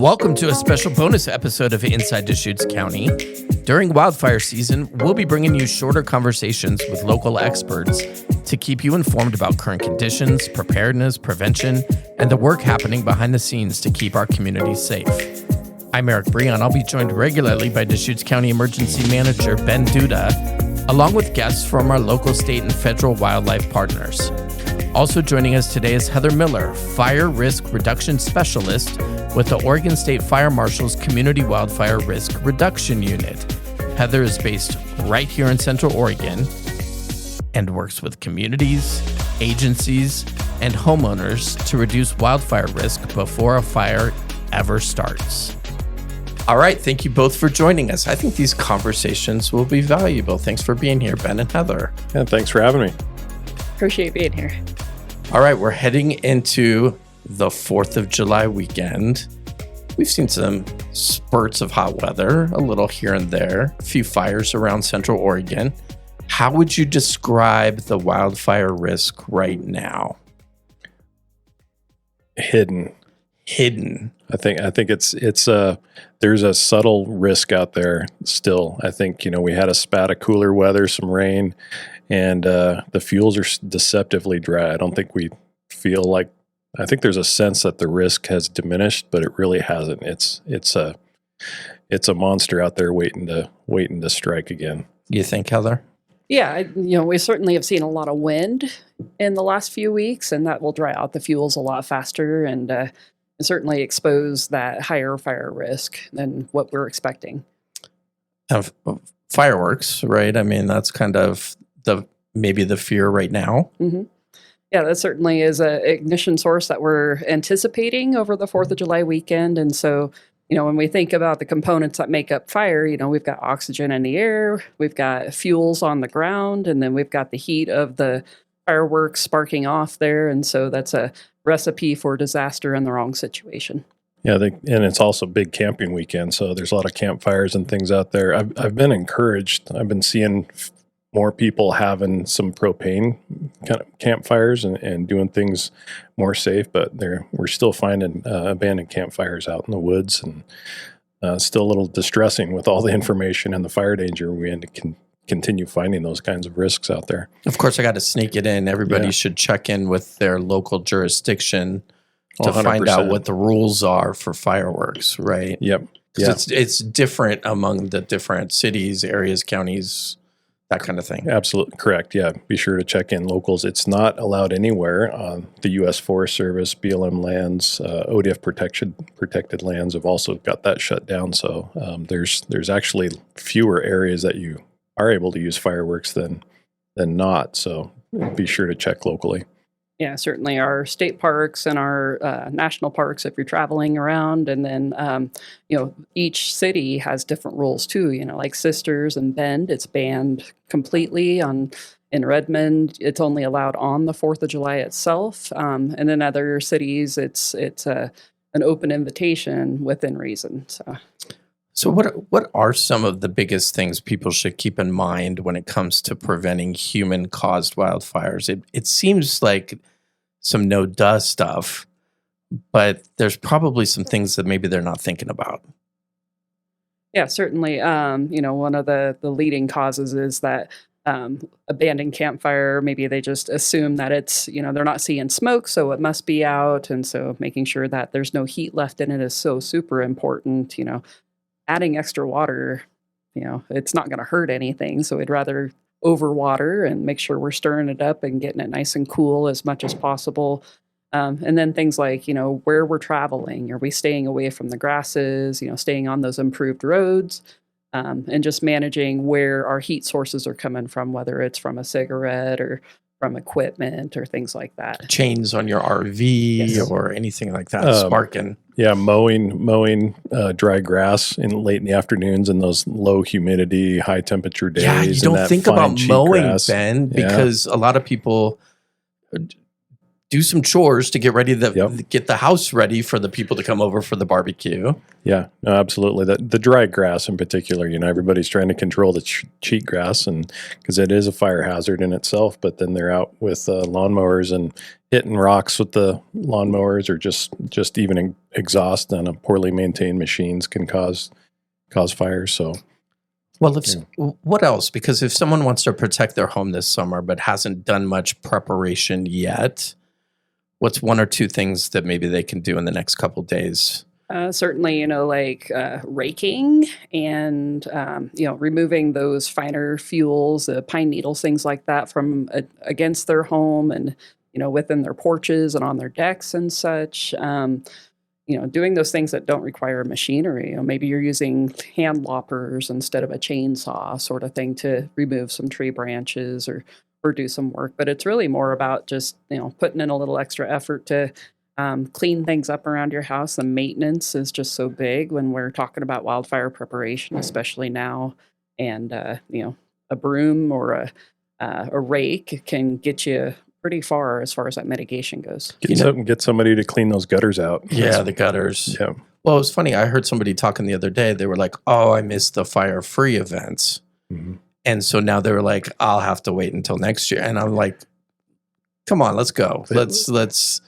Welcome to a special bonus episode of Inside Deschutes County. During wildfire season, we'll be bringing you shorter conversations with local experts to keep you informed about current conditions, preparedness, prevention, and the work happening behind the scenes to keep our communities safe. I'm Eric Breon. I'll be joined regularly by Deschutes County Emergency Manager Ben Duda, along with guests from our local, state, and federal wildlife partners. Also joining us today is Heather Miller, Fire Risk Reduction Specialist with the Oregon State Fire Marshal's Community Wildfire Risk Reduction Unit. Heather is based right here in Central Oregon and works with communities, agencies, and homeowners to reduce wildfire risk before a fire ever starts. All right, thank you both for joining us. I think these conversations will be valuable. Thanks for being here, Ben and Heather. Yeah, thanks for having me. Appreciate being here. All right, we're heading into the 4th of July weekend. We've seen some spurts of hot weather, a little here and there, a few fires around Central Oregon. How would you describe the wildfire risk right now? Hidden. I think it's there's a subtle risk out there still. I think, we had a spat of cooler weather, some rain, and the fuels are deceptively dry. I don't think we feel like, I think there's a sense that the risk has diminished, but it really hasn't. It's a monster out there waiting to strike again. You think, Heather? Yeah, we certainly have seen a lot of wind in the last few weeks, and that will dry out the fuels a lot faster and certainly expose that higher fire risk than what we're expecting. Fireworks, right? I mean, that's kind of maybe the fear right now. Mm-hmm. Yeah, that certainly is an ignition source that we're anticipating over the 4th of July weekend. And so, when we think about the components that make up fire, we've got oxygen in the air, we've got fuels on the ground, and then we've got the heat of the fireworks sparking off there. And so that's a recipe for disaster in the wrong situation. Yeah, and it's also big camping weekend, so there's a lot of campfires and things out there. I've been encouraged. I've been seeing more people having some propane kind of campfires and doing things more safe, but we're still finding abandoned campfires out in the woods, and still a little distressing with all the information and the fire danger. We can continue finding those kinds of risks out there. Of course, I got to sneak it in. Everybody should check in with their local jurisdiction to 100%. Find out what the rules are for fireworks, right? Yep. Because it's different among the different cities, areas, counties, that kind of thing. Absolutely correct. Yeah. Be sure to check in locals. It's not allowed anywhere on the U.S. Forest Service, BLM lands, ODF protected lands have also got that shut down. So there's actually fewer areas that you are able to use fireworks than not. So be sure to check locally. Yeah, certainly our state parks and our national parks, if you're traveling around. And then, each city has different rules too. Like Sisters and Bend, it's banned completely. In Redmond, it's only allowed on the 4th of July itself. And in other cities, it's an open invitation within reason. So what are some of the biggest things people should keep in mind when it comes to preventing human-caused wildfires? It seems like some no-duh stuff, but there's probably some things that maybe they're not thinking about. Yeah, certainly. One of the leading causes is that abandoned campfire, maybe they just assume that it's, they're not seeing smoke, so it must be out. And so making sure that there's no heat left in it is so super important. Adding extra water, it's not going to hurt anything. So we'd rather overwater and make sure we're stirring it up and getting it nice and cool as much as possible. And then things like, where we're traveling. Are we staying away from the grasses, staying on those improved roads, and just managing where our heat sources are coming from, whether it's from a cigarette or from equipment or things like that. Chains on your RV or anything like that, sparking. Yeah, mowing dry grass late in the afternoons in those low humidity, high temperature days. Yeah, you don't think about mowing, Ben, because a lot of people do some chores to get ready Yep. get the house ready for the people to come over for the barbecue. Yeah, no, absolutely. The dry grass in particular, everybody's trying to control the cheatgrass, and because it is a fire hazard in itself. But then they're out with lawnmowers and hitting rocks with the lawnmowers, or just even exhaust on a poorly maintained machines can cause fires. So, Well, what else? Because if someone wants to protect their home this summer but hasn't done much preparation yet, what's one or two things that maybe they can do in the next couple days? Certainly, like raking and, removing those finer fuels, pine needles, things like that from against their home and, within their porches and on their decks and such. Doing those things that don't require machinery. Maybe you're using hand loppers instead of a chainsaw sort of thing to remove some tree branches or do some work. But it's really more about just, putting in a little extra effort to clean things up around your house. The maintenance is just so big when we're talking about wildfire preparation, especially now. And, a broom or a rake can get you pretty far as that mitigation goes. Get somebody to clean those gutters out. Yeah, the gutters. Yeah. Well, it was funny. I heard somebody talking the other day. They were like, "Oh, I missed the fire-free events," and so now they were like, "I'll have to wait until next year." And I'm like, "Come on, let's go. Let's.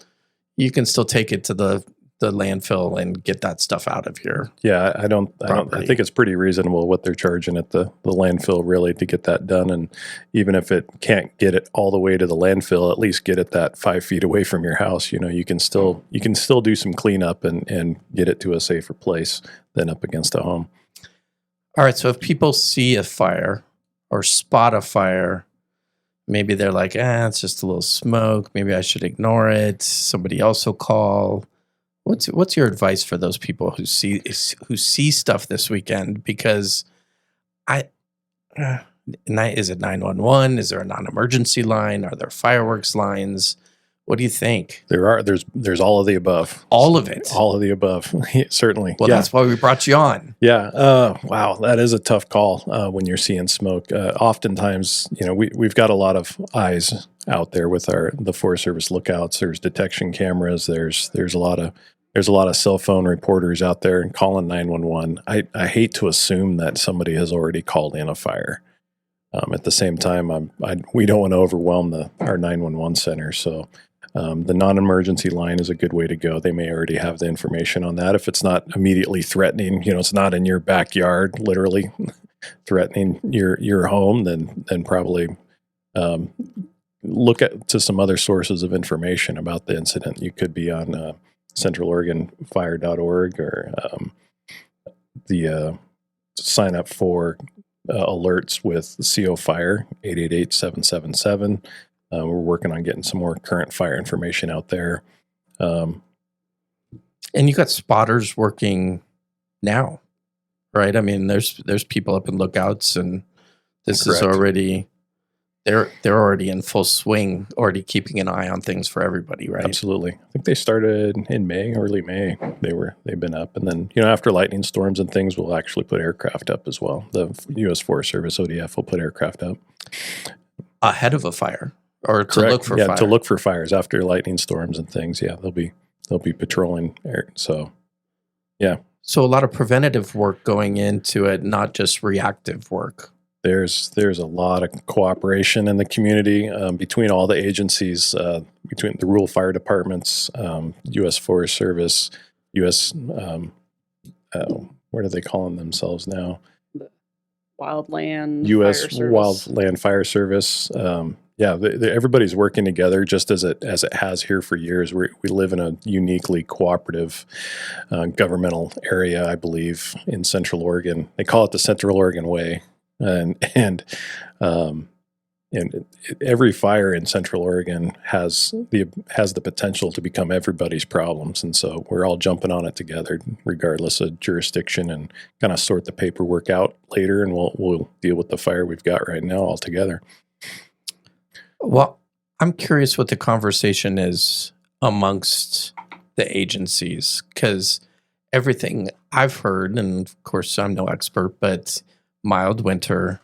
You can still take it to the landfill and get that stuff out of here." Yeah, I think it's pretty reasonable what they're charging at the landfill really to get that done. And even if it can't get it all the way to the landfill, at least get it that 5 feet away from your house. You can still do some cleanup and get it to a safer place than up against a home. All right. So if people see a fire or spot a fire, maybe they're like, it's just a little smoke. Maybe I should ignore it. Somebody else will call. What's your advice for those people who see stuff this weekend? Because is it 911? Is there a non-emergency line? Are there fireworks lines? What do you think? There's all of the above. All of it. All of the above. Certainly. Well, that's why we brought you on. Yeah. Wow. That is a tough call when you're seeing smoke. Oftentimes, we've got a lot of eyes out there with the Forest Service lookouts. There's detection cameras. There's a lot of cell phone reporters out there and calling 911. I hate to assume that somebody has already called in a fire. At the same time, we don't want to overwhelm our 911 center. So the non-emergency line is a good way to go. They may already have the information on that. If it's not immediately threatening, it's not in your backyard, literally threatening your home, then probably look to some other sources of information about the incident. You could be on centraloregonfire.org or sign up for alerts with CO Fire 888-777. We're working on getting some more current fire information out there. And you got spotters working now, right? I mean, there's people up in lookouts, and this Correct. Is already they're already in full swing, already keeping an eye on things for everybody, right? Absolutely. I think they started in early May. They've been up, and then after lightning storms and things, we'll actually put aircraft up as well. The U.S. Forest Service (ODF) will put aircraft up ahead of a fire, or to Correct. look for to look for fires after lightning storms and things. Yeah, they'll be patrolling air. So, yeah. So a lot of preventative work going into it, not just reactive work. There's a lot of cooperation in the community between all the agencies, between the rural fire departments, U.S. Forest Service, U.S. What are they calling themselves now? Wildland U.S. Fire Service. Wildland Fire Service. Everybody's working together just as it has here for years. We live in a uniquely cooperative governmental area, I believe, in Central Oregon. They call it the Central Oregon Way. And every fire in Central Oregon has the potential to become everybody's problems, and so we're all jumping on it together, regardless of jurisdiction, and kind of sort the paperwork out later, and we'll deal with the fire we've got right now all together. Well, I'm curious what the conversation is amongst the agencies, because everything I've heard, and of course I'm no expert, but mild winter,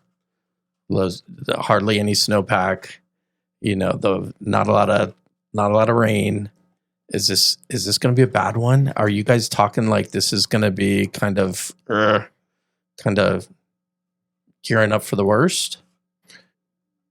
hardly any snowpack, not a lot of not a lot of rain. Is this going to be a bad one? Are you guys talking like this is going to be kind of gearing up for the worst?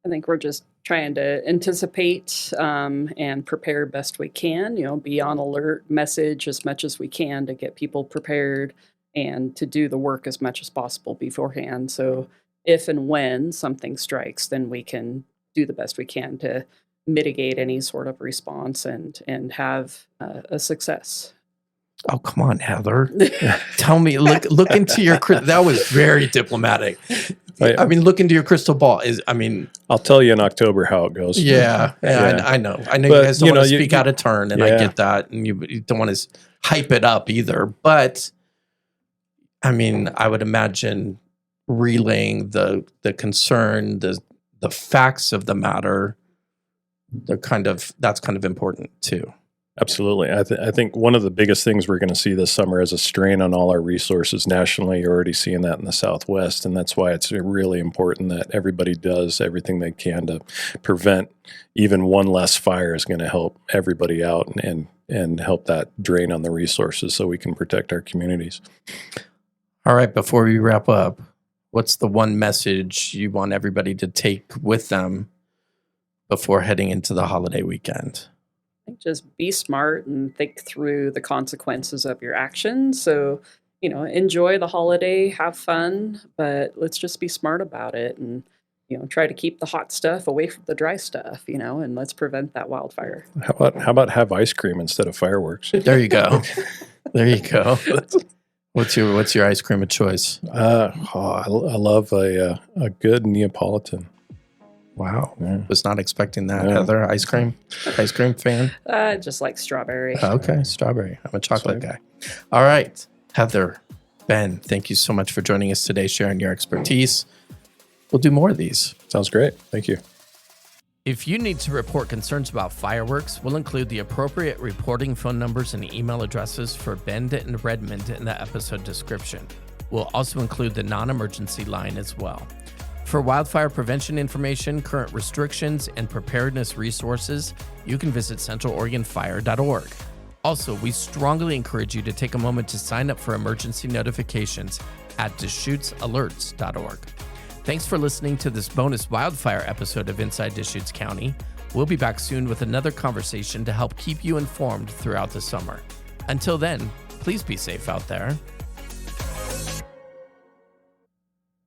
I think we're just trying to anticipate and prepare best we can, be on alert, message as much as we can to get people prepared and to do the work as much as possible beforehand. So if and when something strikes, then we can do the best we can to mitigate any sort of response and have a success. Oh, come on, Heather. Tell me, look into your, that was very diplomatic. I mean, look into your crystal ball. I'll tell you in October how it goes. Yeah. I know. But, you guys don't want to speak out of turn, and I get that. And you don't want to hype it up either. But, I mean, I would imagine relaying the concern, the facts of the matter, that's kind of important too. Absolutely. I think one of the biggest things we're going to see this summer is a strain on all our resources nationally. You're already seeing that in the Southwest, and that's why it's really important that everybody does everything they can to prevent even one less fire is going to help everybody out and help that drain on the resources so we can protect our communities. All right, before we wrap up, what's the one message you want everybody to take with them before heading into the holiday weekend? Just be smart and think through the consequences of your actions. So, enjoy the holiday, have fun, but let's just be smart about it and, try to keep the hot stuff away from the dry stuff, and let's prevent that wildfire. How about have ice cream instead of fireworks? There you go. There you go. What's your ice cream of choice? I love a good Neapolitan. Wow. Yeah. Was not expecting that. Yeah. Heather, ice cream fan? Just like strawberry. Okay, strawberry. I'm a chocolate guy. All right. Heather, Ben, thank you so much for joining us today, sharing your expertise. We'll do more of these. Sounds great. Thank you. If you need to report concerns about fireworks, we'll include the appropriate reporting phone numbers and email addresses for Bend and Redmond in the episode description. We'll also include the non-emergency line as well. For wildfire prevention information, current restrictions, and preparedness resources, you can visit centraloregonfire.org. Also, we strongly encourage you to take a moment to sign up for emergency notifications at DeschutesAlerts.org. Thanks for listening to this bonus wildfire episode of Inside Deschutes County. We'll be back soon with another conversation to help keep you informed throughout the summer. Until then, please be safe out there.